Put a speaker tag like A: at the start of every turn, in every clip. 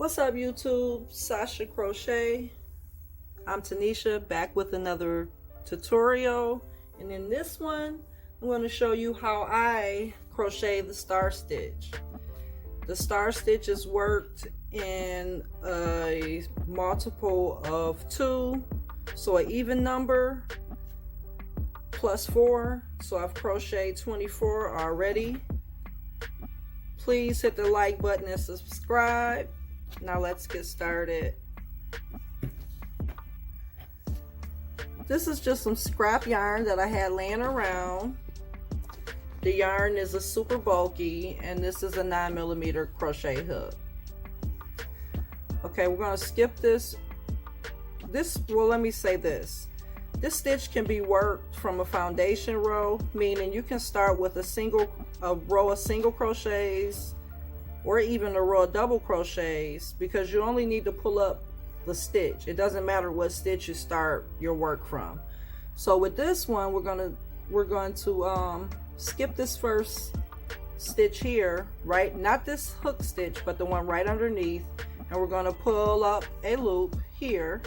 A: What's up, YouTube? Sasha Crochet. I'm Tanisha, back with another tutorial, and in this one I'm going to show you how I crochet the star stitch. The star stitch is worked in a multiple of 2, so an even number plus 4, so I've crocheted 24 already. Please hit the like button and subscribe. Now let's get started. This is just some scrap yarn that I had laying around. The yarn is a super bulky, and this is a 9mm crochet hook. Okay, we're going to skip this. Well, let me say this. This stitch can be worked from a foundation row, meaning you can start with a row of single crochets or even a row of double crochets, because you only need to pull up the stitch. It doesn't matter what stitch you start your work from. So with this one, we're going to skip this first stitch here, right? Not this hook stitch, but the one right underneath, and we're going to pull up a loop here,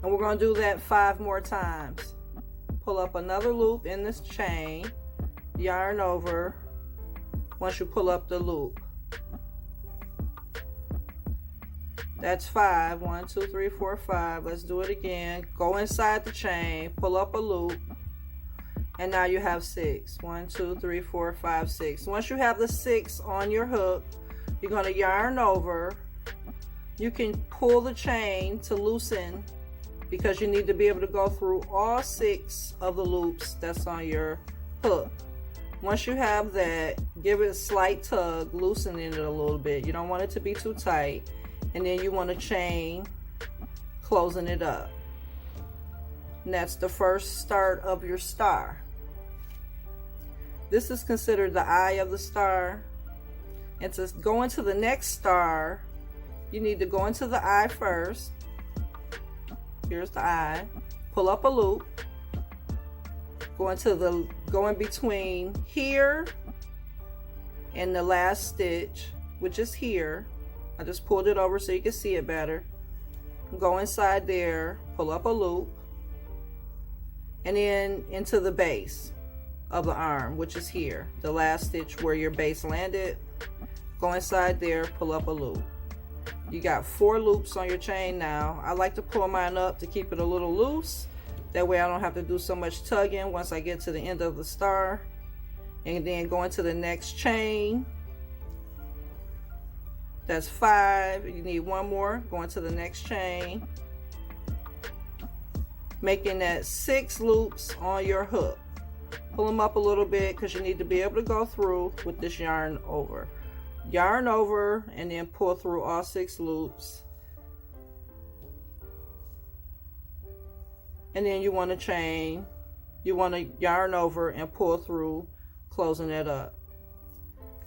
A: and we're going to do that 5 more times. Pull up another loop in this chain, yarn over once you pull up the loop. That's 5. 1, 2, 3, 4, 5. Let's do it again. Go inside the chain, pull up a loop, and now you have 6. 1, 2, 3, 4, 5, 6. Once you have the 6 on your hook, you're going to yarn over. You can pull the chain to loosen, because you need to be able to go through all 6 of the loops that's on your hook. Once you have that, give it a slight tug, loosening it a little bit. You don't want it to be too tight. And then you want to chain, closing it up. And that's the first start of your star. This is considered the eye of the star. And to go into the next star, you need to go into the eye first. Here's the eye. Pull up a loop. Go in between here and the last stitch, which is here. I just pulled it over so you can see it better. Go inside there, pull up a loop, and then into the base of the arm, which is here, the last stitch where your base landed. Go inside there, pull up a loop. You got 4 loops on your chain now. I like to pull mine up to keep it a little loose. That way I don't have to do so much tugging once I get to the end of the star. And then go into the next chain. That's 5. You need 1 more. Go into the next chain. Making that 6 loops on your hook. Pull them up a little bit, because you need to be able to go through with this yarn over. Yarn over and then pull through all 6 loops. And then you want to chain. You want to yarn over and pull through, closing it up.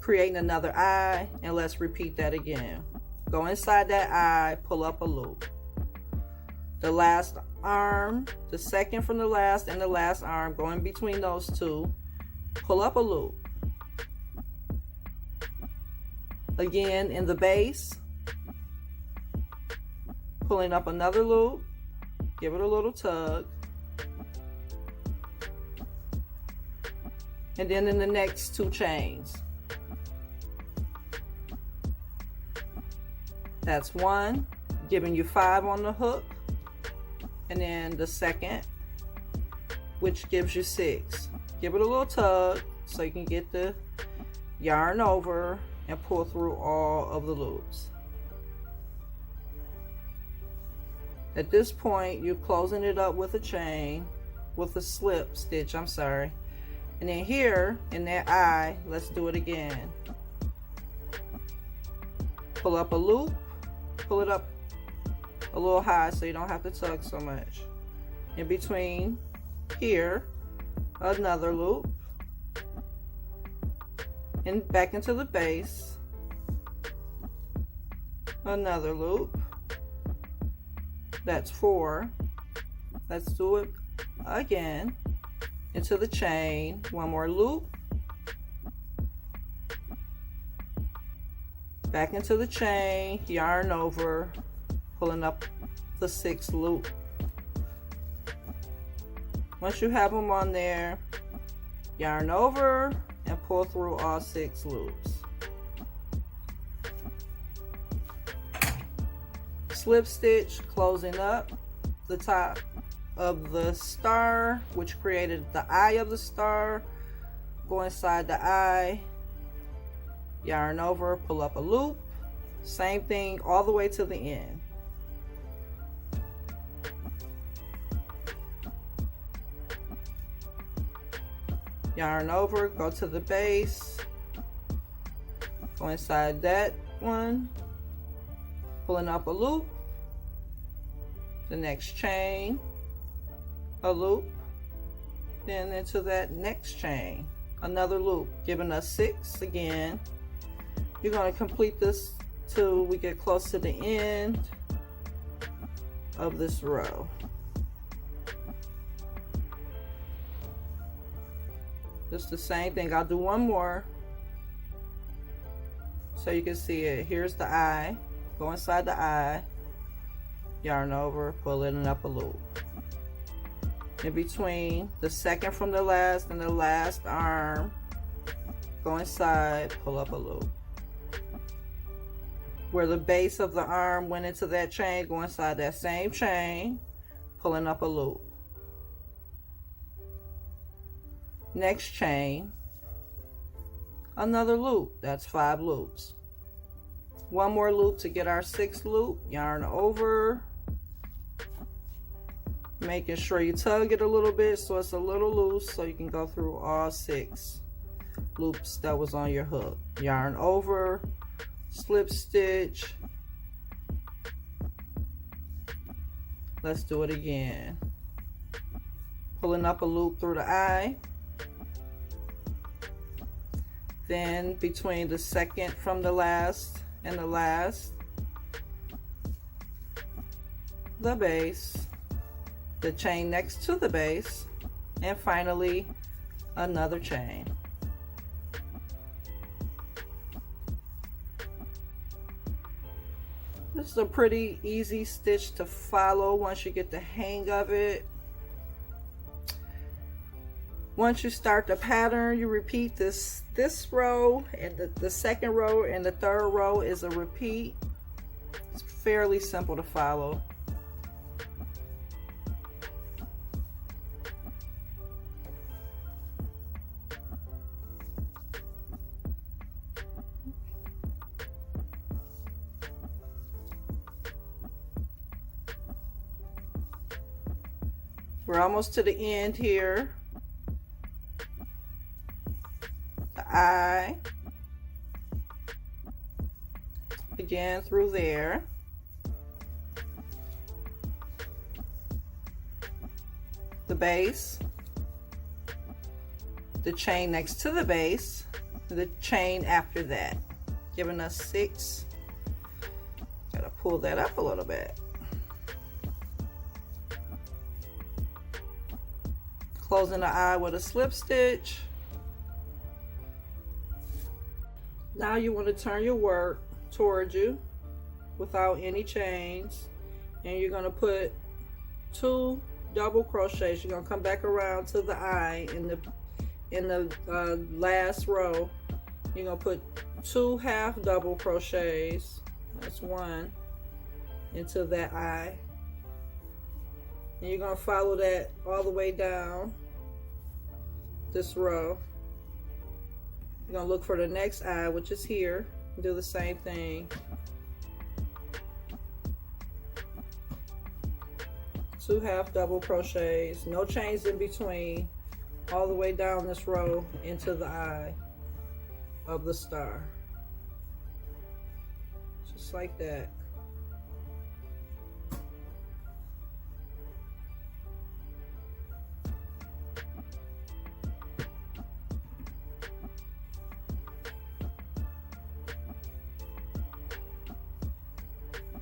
A: Creating another eye, and let's repeat that again. Go inside that eye, pull up a loop. The last arm, the second from the last, and the last arm, go in between those 2, pull up a loop. Again, in the base, pulling up another loop, give it a little tug, and then in the next 2 chains. That's 1, giving you 5 on the hook, and then the second, which gives you 6. Give it a little tug so you can get the yarn over and pull through all of the loops. At this point, you're closing it up with a chain, with a slip stitch, I'm sorry. And then here, in that eye, let's do it again. Pull up a loop, pull it up a little high so you don't have to tug so much. In between here, another loop, and back into the base, another loop. That's 4. Let's do it again. Into the chain, 1 more loop, back into the chain, yarn over, pulling up the 6th loop. Once you have them on there, yarn over and pull through all 6 loops. Slip stitch, closing up the top of the star, which created the eye of the star. Go inside the eye, yarn over, pull up a loop. Same thing all the way to the end. Yarn over, go to the base, go inside that one, pulling up a loop, the next chain, a loop, then into that next chain, another loop, giving us 6 again. You're going to complete this till we get close to the end of this row. Just the same thing. I'll do one more so you can see it. Here's the eye. Go inside the eye, yarn over, pull it up a loop. In between the second from the last and the last arm, go inside, pull up a loop. Where the base of the arm went into that chain, go inside that same chain, pulling up a loop. Next chain, another loop. That's 5 loops. One more loop to get our 6th loop. Yarn over, making sure you tug it a little bit so it's a little loose so you can go through all 6 loops that was on your hook. Yarn over, slip stitch. Let's do it again. Pulling up a loop through the eye. Then between the second from the last and the last, the base, the chain next to the base, and finally another chain. This is a pretty easy stitch to follow once you get the hang of it. Once you start the pattern, you repeat this row, and the second row and the third row is a repeat. It's fairly simple to follow. We're almost to the end here. Eye, again through there, the base, the chain next to the base, the chain after that, giving us 6. Gotta pull that up a little bit. Closing the eye with a slip stitch. Now you want to turn your work towards you without any chains, and you're going to put 2 double crochets. You're going to come back around to the eye in the last row. You're going to put 2 half double crochets. That's 1 into that eye, and you're going to follow that all the way down this row. You're going to look for the next eye, which is here. Do the same thing. 2 half double crochets, no chains in between, all the way down this row into the eye of the star. Just like that.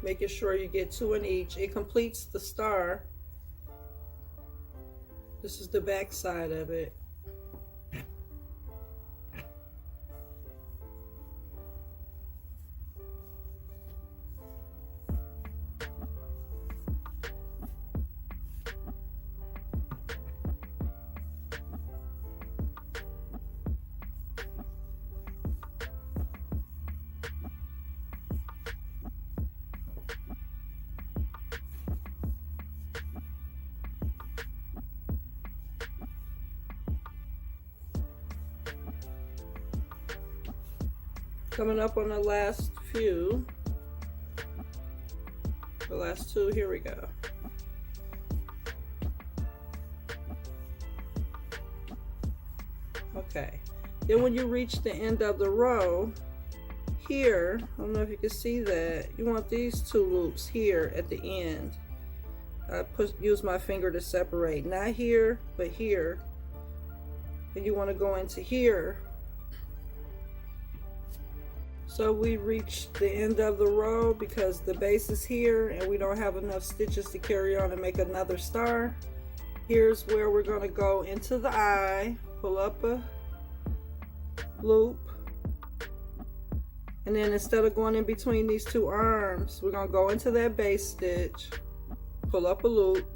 A: Making sure you get 2 in each. It completes the star. This is the back side of it. Coming up on the last few, the last two, here we go. Okay, then when you reach the end of the row here, I don't know if you can see that, you want these two loops here at the end. I use my finger to separate, not here but here, and you want to go into here. So we reached the end of the row because the base is here and we don't have enough stitches to carry on and make another star. Here's where we're going to go into the eye, pull up a loop, and then instead of going in between these two arms, we're going to go into that base stitch, pull up a loop,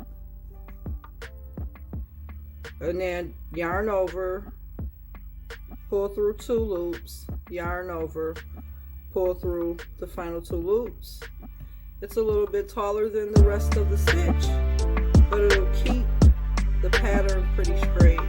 A: and then yarn over, pull through two loops, yarn over, pull through the final two loops. It's a little bit taller than the rest of the stitch, but it'll keep the pattern pretty straight.